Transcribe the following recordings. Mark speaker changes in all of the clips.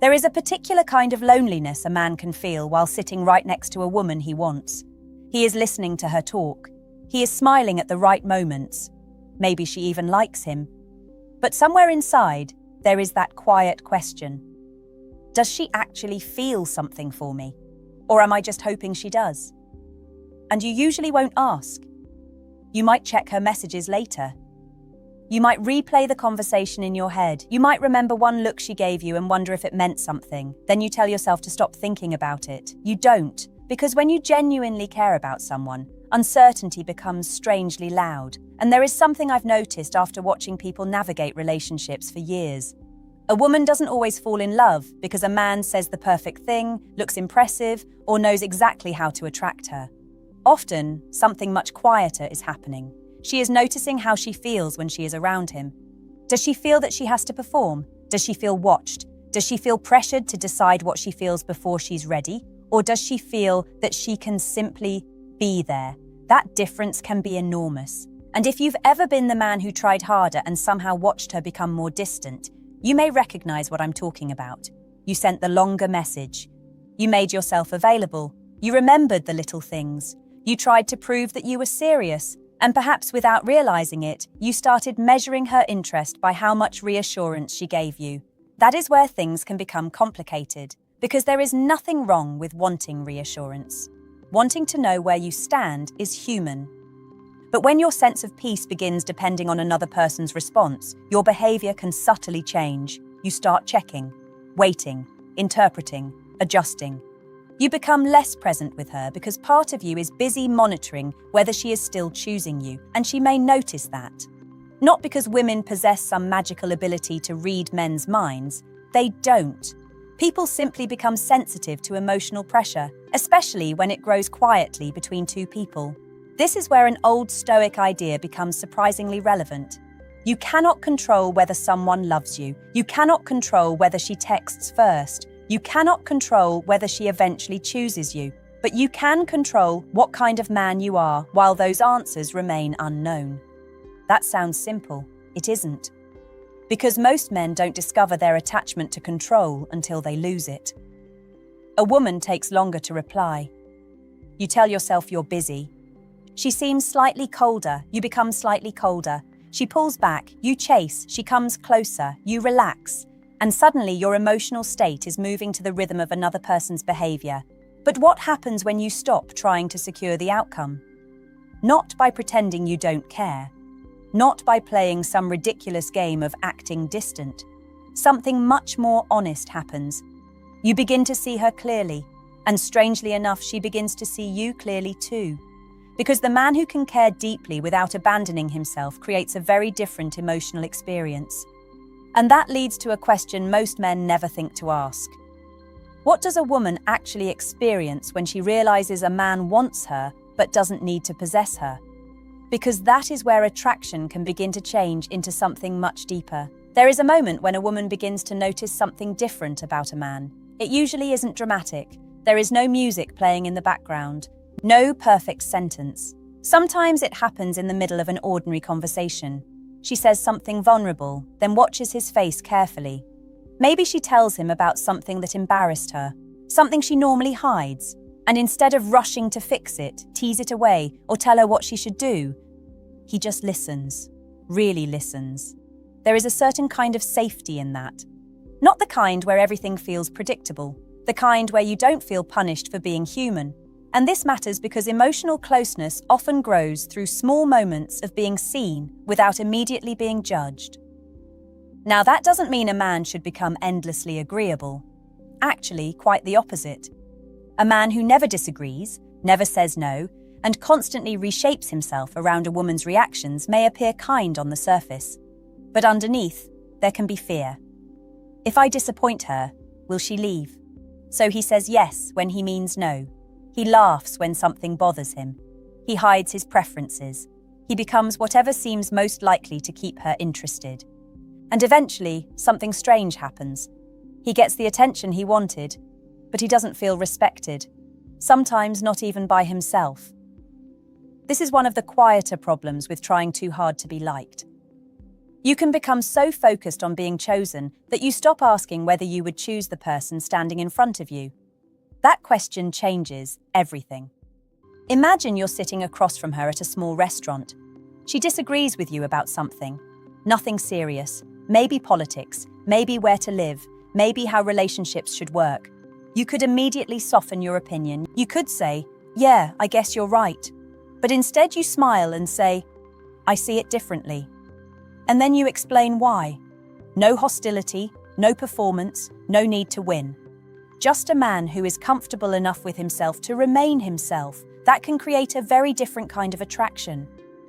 Speaker 1: There is a particular kind of loneliness a man can feel while sitting right next to a woman he wants. He is listening to her talk. He is smiling at the right moments. Maybe she even likes him. But somewhere inside, there is that quiet question. Does she actually feel something for me? Or am I just hoping she does? And you usually won't ask. You might check her messages later. You might replay the conversation in your head. You might remember one look she gave you and wonder if it meant something. Then you tell yourself to stop thinking about it. You don't, because when you genuinely care about someone, uncertainty becomes strangely loud. And there is something I've noticed after watching people navigate relationships for years. A woman doesn't always fall in love because a man says the perfect thing, looks impressive, or knows exactly how to attract her. Often, something much quieter is happening. She is noticing how she feels when she is around him. Does she feel that she has to perform? Does she feel watched? Does she feel pressured to decide what she feels before she's ready? Or does she feel that she can simply be there? That difference can be enormous. And if you've ever been the man who tried harder and somehow watched her become more distant, you may recognize what I'm talking about. You sent the longer message. You made yourself available. You remembered the little things. You tried to prove that you were serious. And perhaps without realizing it, you started measuring her interest by how much reassurance she gave you. That is where things can become complicated, because there is nothing wrong with wanting reassurance. Wanting to know where you stand is human. But when your sense of peace begins depending on another person's response, your behavior can subtly change. You start checking, waiting, interpreting, adjusting. You become less present with her because part of you is busy monitoring whether she is still choosing you, and she may notice that. Not because women possess some magical ability to read men's minds. They don't. People simply become sensitive to emotional pressure, especially when it grows quietly between two people. This is where an old Stoic idea becomes surprisingly relevant. You cannot control whether someone loves you. You cannot control whether she texts first. You cannot control whether she eventually chooses you, but you can control what kind of man you are while those answers remain unknown. That sounds simple. It isn't. Because most men don't discover their attachment to control until they lose it. A woman takes longer to reply. You tell yourself you're busy. She seems slightly colder. You become slightly colder. She pulls back. You chase. She comes closer. You relax. And suddenly your emotional state is moving to the rhythm of another person's behavior. But what happens when you stop trying to secure the outcome? Not by pretending you don't care. Not by playing some ridiculous game of acting distant. Something much more honest happens. You begin to see her clearly, and strangely enough, she begins to see you clearly too. Because the man who can care deeply without abandoning himself creates a very different emotional experience. And that leads to a question most men never think to ask. What does a woman actually experience when she realizes a man wants her but doesn't need to possess her? Because that is where attraction can begin to change into something much deeper. There is a moment when a woman begins to notice something different about a man. It usually isn't dramatic. There is no music playing in the background, no perfect sentence. Sometimes it happens in the middle of an ordinary conversation. She says something vulnerable, then watches his face carefully. Maybe she tells him about something that embarrassed her, something she normally hides, and instead of rushing to fix it, tease it away, or tell her what she should do, he just listens, really listens. There is a certain kind of safety in that. Not the kind where everything feels predictable, the kind where you don't feel punished for being human. And this matters because emotional closeness often grows through small moments of being seen without immediately being judged. Now, that doesn't mean a man should become endlessly agreeable. Actually, quite the opposite. A man who never disagrees, never says no, and constantly reshapes himself around a woman's reactions may appear kind on the surface. But underneath, there can be fear. If I disappoint her, will she leave? So he says yes when he means no. He laughs when something bothers him. He hides his preferences. He becomes whatever seems most likely to keep her interested. And eventually, something strange happens. He gets the attention he wanted, but he doesn't feel respected, sometimes not even by himself. This is one of the quieter problems with trying too hard to be liked. You can become so focused on being chosen that you stop asking whether you would choose the person standing in front of you. That question changes everything. Imagine you're sitting across from her at a small restaurant. She disagrees with you about something. Nothing serious. Maybe politics, maybe where to live, maybe how relationships should work. You could immediately soften your opinion. You could say, "Yeah, I guess you're right." But instead you smile and say, "I see it differently." And then you explain why. No hostility, no performance, no need to win. Just a man who is comfortable enough with himself to remain himself. That can create a very different kind of attraction.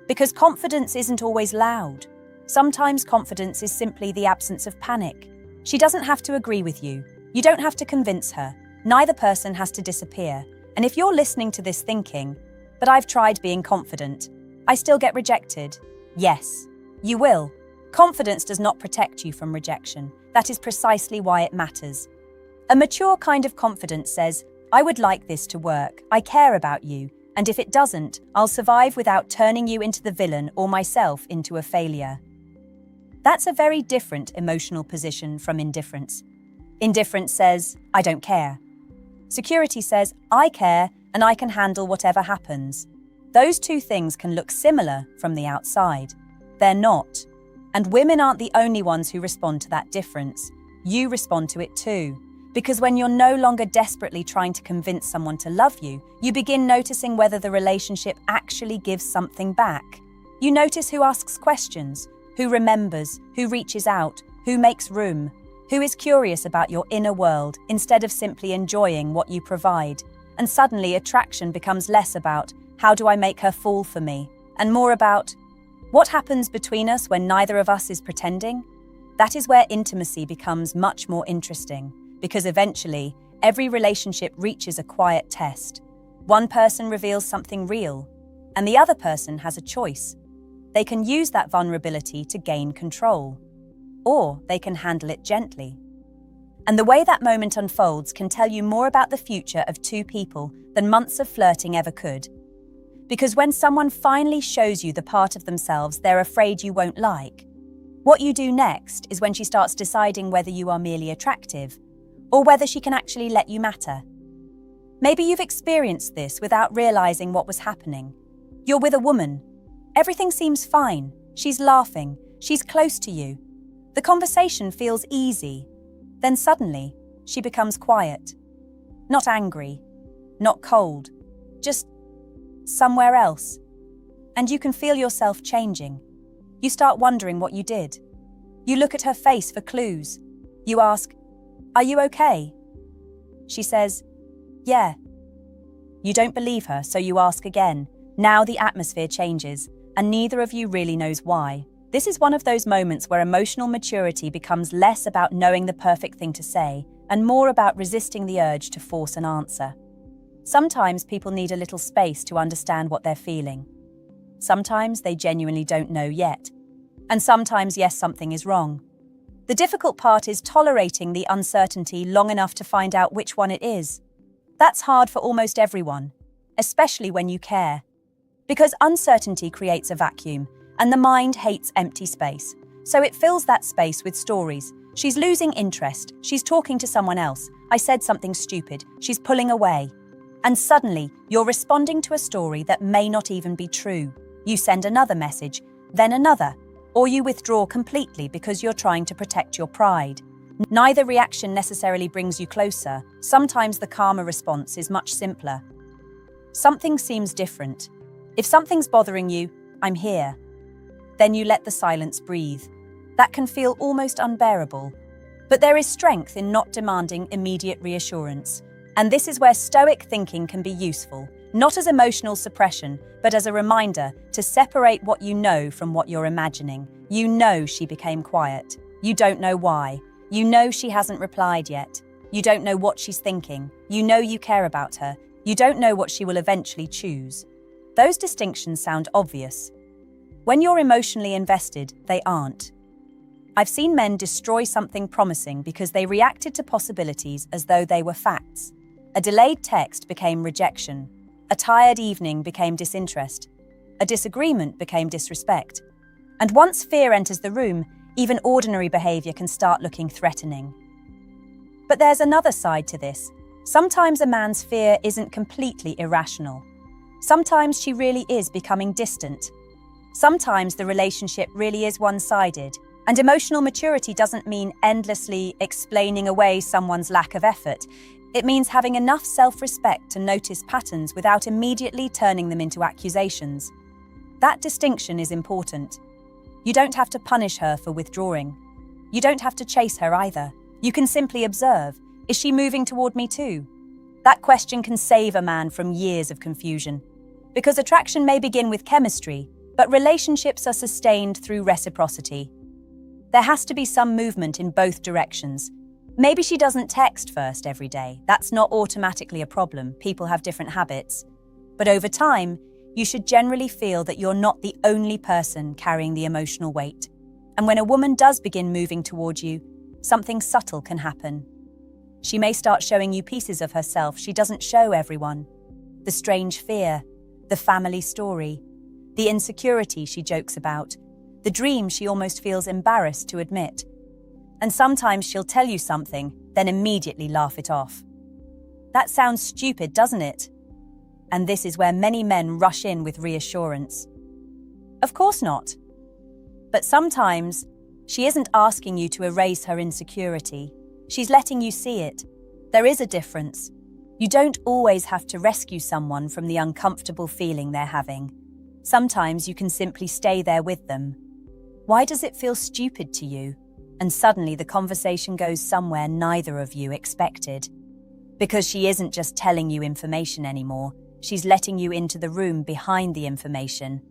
Speaker 1: Because confidence isn't always loud. Sometimes confidence is simply the absence of panic. She doesn't have to agree with you. You don't have to convince her. Neither person has to disappear. And if you're listening to this thinking, "But I've tried being confident. I still get rejected." Yes, you will. Confidence does not protect you from rejection. That is precisely why it matters. A mature kind of confidence says, "I would like this to work. I care about you. And if it doesn't, I'll survive without turning you into the villain or myself into a failure." That's a very different emotional position from indifference. Indifference says, "I don't care." Security says, "I care and I can handle whatever happens." Those two things can look similar from the outside. They're not. And women aren't the only ones who respond to that difference. You respond to it too. Because when you're no longer desperately trying to convince someone to love you, you begin noticing whether the relationship actually gives something back. You notice who asks questions, who remembers, who reaches out, who makes room, who is curious about your inner world instead of simply enjoying what you provide. And suddenly attraction becomes less about, "How do I make her fall for me?" and more about, "What happens between us when neither of us is pretending?" That is where intimacy becomes much more interesting, because eventually, every relationship reaches a quiet test. One person reveals something real, and the other person has a choice. They can use that vulnerability to gain control, or they can handle it gently. And the way that moment unfolds can tell you more about the future of two people than months of flirting ever could. Because when someone finally shows you the part of themselves they're afraid you won't like, what you do next is when she starts deciding whether you are merely attractive, or whether she can actually let you matter. Maybe you've experienced this without realizing what was happening. You're with a woman. Everything seems fine. She's laughing. She's close to you. The conversation feels easy. Then suddenly, she becomes quiet. Not angry. Not cold. Just somewhere else. And you can feel yourself changing. You start wondering what you did. You look at her face for clues. You ask, "Are you okay?" She says, "Yeah." You don't believe her, so you ask again. Now the atmosphere changes, and neither of you really knows why. This is one of those moments where emotional maturity becomes less about knowing the perfect thing to say, and more about resisting the urge to force an answer. Sometimes people need a little space to understand what they're feeling. Sometimes they genuinely don't know yet. And sometimes, yes, something is wrong. The difficult part is tolerating the uncertainty long enough to find out which one it is. That's hard for almost everyone, especially when you care. Because uncertainty creates a vacuum, and the mind hates empty space. So it fills that space with stories. She's losing interest. She's talking to someone else. I said something stupid. She's pulling away. And suddenly, you're responding to a story that may not even be true. You send another message, then another, or you withdraw completely because you're trying to protect your pride. Neither reaction necessarily brings you closer. Sometimes the calmer response is much simpler. Something seems different. If something's bothering you, I'm here. Then you let the silence breathe. That can feel almost unbearable. But there is strength in not demanding immediate reassurance. And this is where stoic thinking can be useful, not as emotional suppression, but as a reminder to separate what you know from what you're imagining. You know she became quiet. You don't know why. You know she hasn't replied yet. You don't know what she's thinking. You know you care about her. You don't know what she will eventually choose. Those distinctions sound obvious. When you're emotionally invested, they aren't. I've seen men destroy something promising because they reacted to possibilities as though they were facts. A delayed text became rejection. A tired evening became disinterest. A disagreement became disrespect. And once fear enters the room, even ordinary behavior can start looking threatening. But there's another side to this. Sometimes a man's fear isn't completely irrational. Sometimes she really is becoming distant. Sometimes the relationship really is one-sided. And emotional maturity doesn't mean endlessly explaining away someone's lack of effort. It means having enough self-respect to notice patterns without immediately turning them into accusations. That distinction is important. You don't have to punish her for withdrawing. You don't have to chase her either. You can simply observe. Is she moving toward me too? That question can save a man from years of confusion. Because attraction may begin with chemistry, but relationships are sustained through reciprocity. There has to be some movement in both directions. Maybe she doesn't text first every day. That's not automatically a problem. People have different habits. But over time, you should generally feel that you're not the only person carrying the emotional weight. And when a woman does begin moving toward you, something subtle can happen. She may start showing you pieces of herself she doesn't show everyone. The strange fear, the family story, the insecurity she jokes about, the dream she almost feels embarrassed to admit. And sometimes she'll tell you something, then immediately laugh it off. That sounds stupid, doesn't it? And this is where many men rush in with reassurance. Of course not. But sometimes, she isn't asking you to erase her insecurity. She's letting you see it. There is a difference. You don't always have to rescue someone from the uncomfortable feeling they're having. Sometimes you can simply stay there with them. Why does it feel stupid to you? And suddenly the conversation goes somewhere neither of you expected. Because she isn't just telling you information anymore, she's letting you into the room behind the information.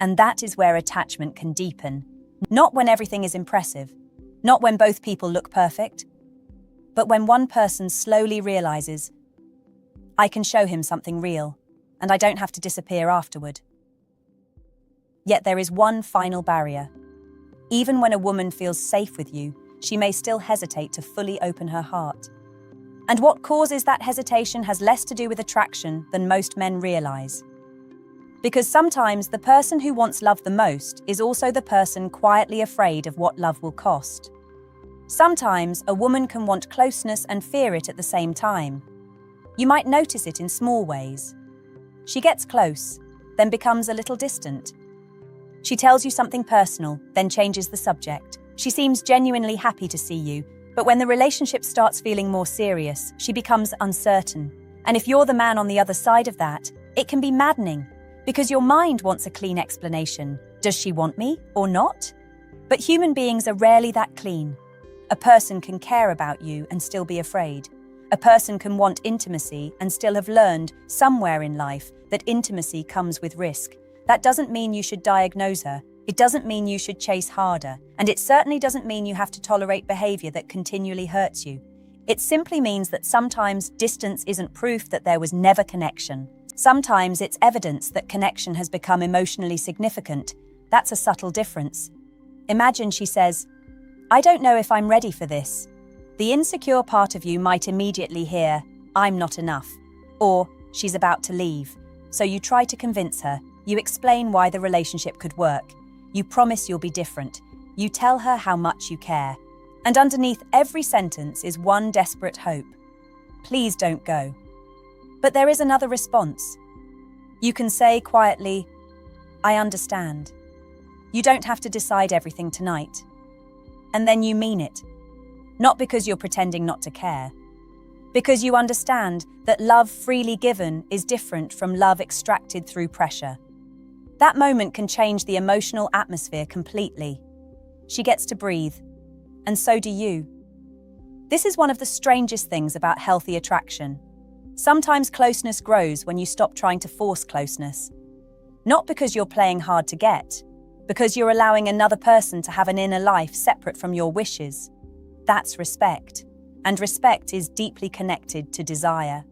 Speaker 1: And that is where attachment can deepen. Not when everything is impressive, not when both people look perfect, but when one person slowly realizes, I can show him something real, and I don't have to disappear afterward. Yet there is one final barrier. Even when a woman feels safe with you, she may still hesitate to fully open her heart. And what causes that hesitation has less to do with attraction than most men realize. Because sometimes the person who wants love the most is also the person quietly afraid of what love will cost. Sometimes a woman can want closeness and fear it at the same time. You might notice it in small ways. She gets close, then becomes a little distant. She tells you something personal, then changes the subject. She seems genuinely happy to see you, but when the relationship starts feeling more serious, she becomes uncertain. And if you're the man on the other side of that, it can be maddening, because your mind wants a clean explanation. Does she want me or not? But human beings are rarely that clean. A person can care about you and still be afraid. A person can want intimacy and still have learned somewhere in life that intimacy comes with risk. That doesn't mean you should diagnose her. It doesn't mean you should chase harder. And it certainly doesn't mean you have to tolerate behavior that continually hurts you. It simply means that sometimes distance isn't proof that there was never connection. Sometimes it's evidence that connection has become emotionally significant. That's a subtle difference. Imagine she says, I don't know if I'm ready for this. The insecure part of you might immediately hear, I'm not enough, or she's about to leave. So you try to convince her. You explain why the relationship could work. You promise you'll be different. You tell her how much you care. And underneath every sentence is one desperate hope. Please don't go. But there is another response. You can say quietly, I understand. You don't have to decide everything tonight. And then you mean it. Not because you're pretending not to care. Because you understand that love freely given is different from love extracted through pressure. That moment can change the emotional atmosphere completely. She gets to breathe, and so do you. This is one of the strangest things about healthy attraction. Sometimes closeness grows when you stop trying to force closeness. Not because you're playing hard to get, because you're allowing another person to have an inner life separate from your wishes. That's respect. And respect is deeply connected to desire.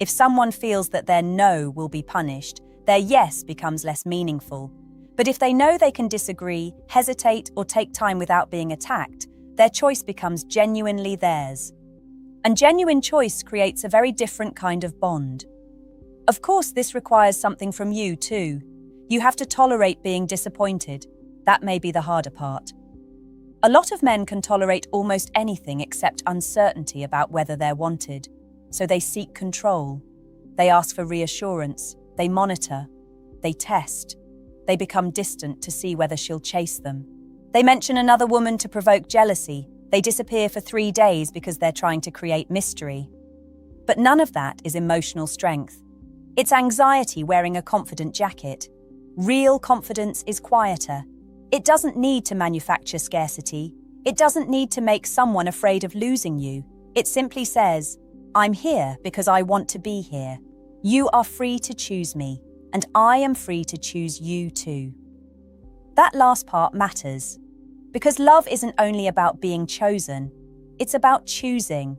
Speaker 1: If someone feels that their no will be punished, their yes becomes less meaningful. But if they know they can disagree, hesitate, or take time without being attacked, their choice becomes genuinely theirs. And genuine choice creates a very different kind of bond. Of course, this requires something from you too. You have to tolerate being disappointed. That may be the harder part. A lot of men can tolerate almost anything except uncertainty about whether they're wanted, so they seek control. They ask for reassurance, they monitor, they test, they become distant to see whether she'll chase them. They mention another woman to provoke jealousy, they disappear for 3 days because they're trying to create mystery. But none of that is emotional strength. It's anxiety wearing a confident jacket. Real confidence is quieter. It doesn't need to manufacture scarcity. It doesn't need to make someone afraid of losing you. It simply says, I'm here because I want to be here. You are free to choose me, and I am free to choose you too. That last part matters, because love isn't only about being chosen, it's about choosing.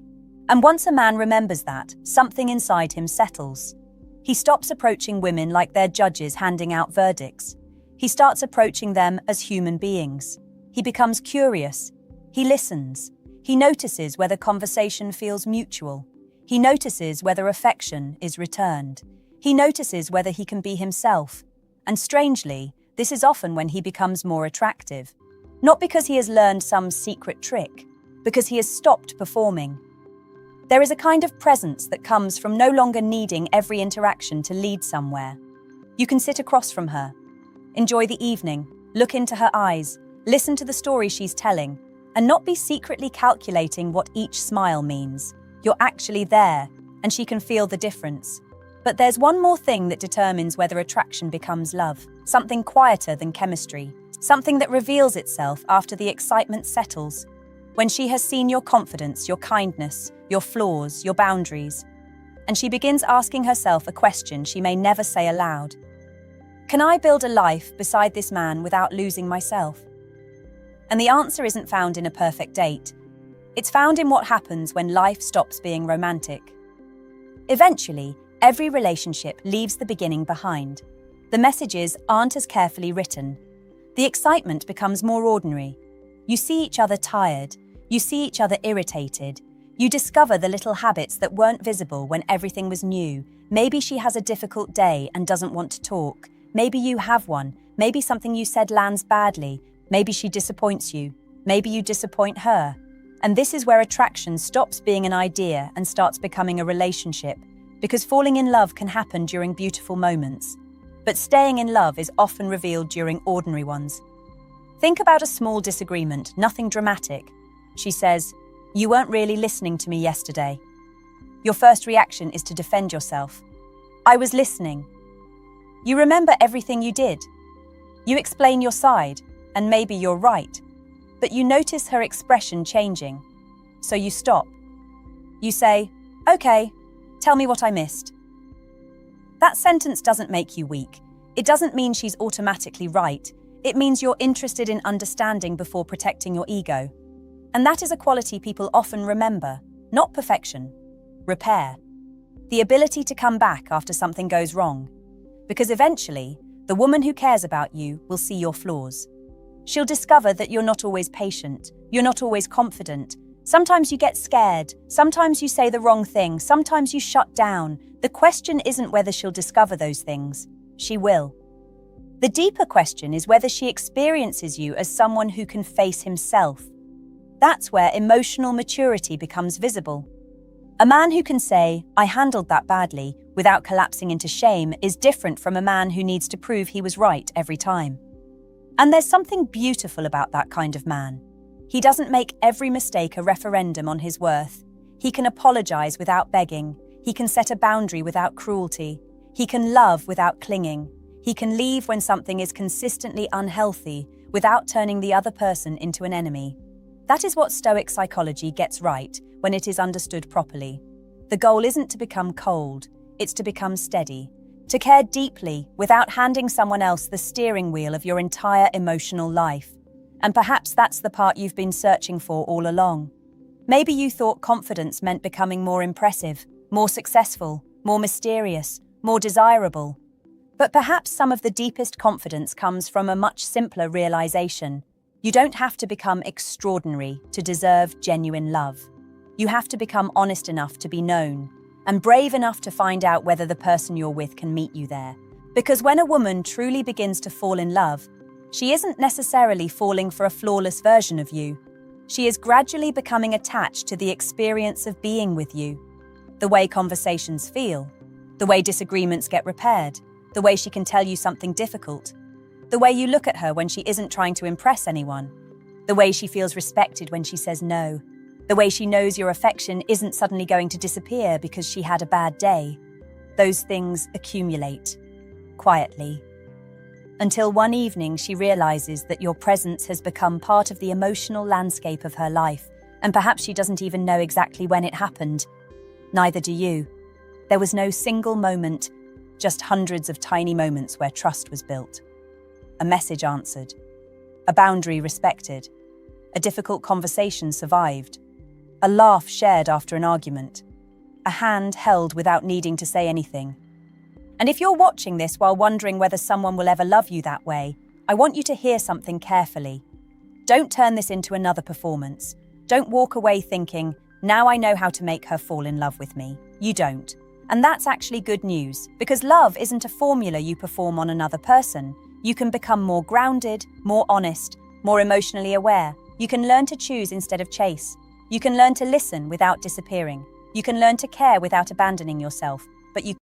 Speaker 1: And once a man remembers that, something inside him settles. He stops approaching women like they're judges handing out verdicts. He starts approaching them as human beings. He becomes curious. He listens. He notices whether conversation feels mutual. He notices whether affection is returned. He notices whether he can be himself. And strangely, this is often when he becomes more attractive. Not because he has learned some secret trick, because he has stopped performing. There is a kind of presence that comes from no longer needing every interaction to lead somewhere. You can sit across from her, enjoy the evening, look into her eyes, listen to the story she's telling, and not be secretly calculating what each smile means. You're actually there, and she can feel the difference. But there's one more thing that determines whether attraction becomes love, something quieter than chemistry, something that reveals itself after the excitement settles. When she has seen your confidence, your kindness, your flaws, your boundaries, and she begins asking herself a question she may never say aloud. Can I build a life beside this man without losing myself? And the answer isn't found in a perfect date. It's found in what happens when life stops being romantic. Eventually, every relationship leaves the beginning behind. The messages aren't as carefully written. The excitement becomes more ordinary. You see each other tired. You see each other irritated. You discover the little habits that weren't visible when everything was new. Maybe she has a difficult day and doesn't want to talk. Maybe you have one. Maybe something you said lands badly. Maybe she disappoints you. Maybe you disappoint her. And this is where attraction stops being an idea and starts becoming a relationship, because falling in love can happen during beautiful moments. But staying in love is often revealed during ordinary ones. Think about a small disagreement, nothing dramatic. She says, "You weren't really listening to me yesterday." Your first reaction is to defend yourself. "I was listening." You remember everything you did. You explain your side, and maybe you're right. But you notice her expression changing. So you stop. You say, "Okay, tell me what I missed." That sentence doesn't make you weak. It doesn't mean she's automatically right. It means you're interested in understanding before protecting your ego. And that is a quality people often remember, not perfection, repair. The ability to come back after something goes wrong. Because eventually, the woman who cares about you will see your flaws. She'll discover that you're not always patient, you're not always confident. Sometimes you get scared, sometimes you say the wrong thing, sometimes you shut down. The question isn't whether she'll discover those things. She will. The deeper question is whether she experiences you as someone who can face himself. That's where emotional maturity becomes visible. A man who can say, "I handled that badly," without collapsing into shame is different from a man who needs to prove he was right every time. And there's something beautiful about that kind of man. He doesn't make every mistake a referendum on his worth. He can apologize without begging. He can set a boundary without cruelty. He can love without clinging. He can leave when something is consistently unhealthy without turning the other person into an enemy. That is what Stoic psychology gets right when it is understood properly. The goal isn't to become cold, it's to become steady. To care deeply without handing someone else the steering wheel of your entire emotional life. And perhaps that's the part you've been searching for all along. Maybe you thought confidence meant becoming more impressive, more successful, more mysterious, more desirable. But perhaps some of the deepest confidence comes from a much simpler realization. You don't have to become extraordinary to deserve genuine love. You have to become honest enough to be known, and brave enough to find out whether the person you're with can meet you there. Because when a woman truly begins to fall in love, She isn't necessarily falling for a flawless version of you. She is gradually becoming attached to the experience of being with you. The way conversations feel, the way disagreements get repaired, the way she can tell you something difficult, the way you look at her when she isn't trying to impress anyone, the way she feels respected when she says no, the way she knows your affection isn't suddenly going to disappear because she had a bad day. Those things accumulate, quietly, until one evening she realizes that your presence has become part of the emotional landscape of her life, and perhaps she doesn't even know exactly when it happened. Neither do you. There was no single moment, just hundreds of tiny moments where trust was built. A message answered, a boundary respected, a difficult conversation survived, a laugh shared after an argument, a hand held without needing to say anything. And if you're watching this while wondering whether someone will ever love you that way, I want you to hear something carefully. Don't turn this into another performance. Don't walk away thinking, now I know how to make her fall in love with me. You don't. And that's actually good news, because love isn't a formula you perform on another person. You can become more grounded, more honest, more emotionally aware. You can learn to choose instead of chase. You can learn to listen without disappearing. You can learn to care without abandoning yourself. But you